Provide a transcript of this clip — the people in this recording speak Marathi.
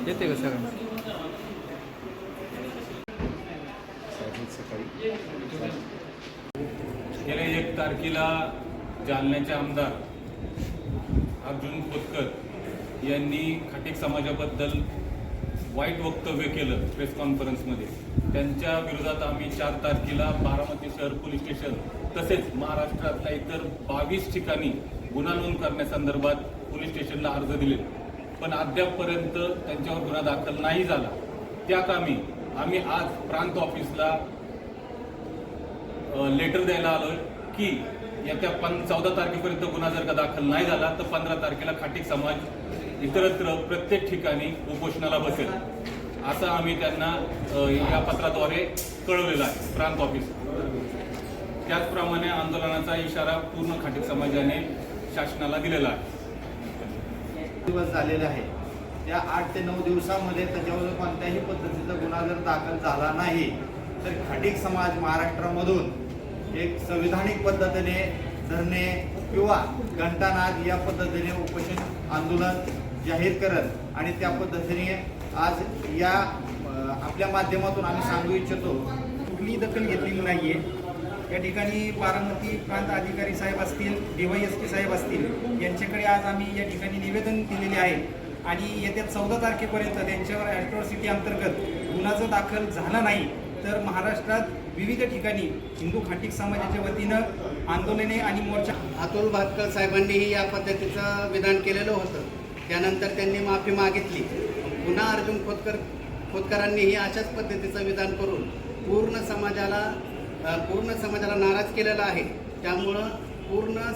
येते का सगळं गेल्या 1 तारखेला जालन्याचे आमदार अर्जुन खोतकर यांनी खाटीक समाजाबद्दल वाईट वक्तव्य केलं प्रेस कॉन्फरन्समध्ये. त्यांच्या विरोधात आम्ही 4 तारखेला बारामती शहर पोलीस स्टेशन तसेच महाराष्ट्रातल्या इतर 22 ठिकाणी गुन्हा नोंद करण्यासंदर्भात पोलीस स्टेशनला अर्ज दिले, पण अद्यापपर्यंत त्यांच्यावर गुन्हा दाखल नाही झाला. त्या कामी आम्ही आज प्रांत ऑफिसला लेटर द्यायला आलोय की येत्या 14 तारखेपर्यंत गुन्हा जर का दाखल नाही झाला तर 15 तारखेला खाटीक समाज इतरत्र प्रत्येक ठिकाणी उपोषणाला बसेल, असं आम्ही त्यांना या पत्राद्वारे कळवलेलं आहे प्रांत ऑफिस. त्याचप्रमाणे आंदोलनाचा इशारा पूर्ण खाटीक समाजाने शासनाला दिलेला आहे. दिवस झालेले आहे, त्या 8 ते 9 दिवसामध्ये त्याच्यावर कोणत्याही पद्धतीचा गुन्हा जर दाखल झाला नाही तर खाटीक समाज महाराष्ट्रामधून एक संविधानिक पद्धतीने धरणे किंवा घंटानाद या पद्धतीने उपोषण आंदोलन जाहीर करत आणि त्या पद्धतीने आज या आपल्या माध्यमातून आम्ही सांगू इच्छितो कुठलीही दखल घेतलेली नाही आहे. या ठिकाणी बारामती प्रांत अधिकारी साहेब असतील, DYSP साहेब असतील, यांच्याकडे आज आम्ही या ठिकाणी निवेदन दिलेले आहे आणि येत्या 14 तारखेपर्यंत त्यांच्यावर ॲट्रॉसिटी अंतर्गत गुन्हा जर दाखल झाला नाही तर महाराष्ट्रात विविध ठिकाणी हिंदू खाटीक समाजाच्या वतीनं आंदोलने आणि मोर्चा. अतुल भातकर साहेबांनीही या पद्धतीचं विधान केलेलं होतं, त्यानंतर त्यांनी माफी मागितली. पुन्हा अर्जुन खोतकरांनीही अशाच पद्धतीचं विधान करून पूर्ण समाजाला नाराज केलेला आहे. त्यामुळं पूर्ण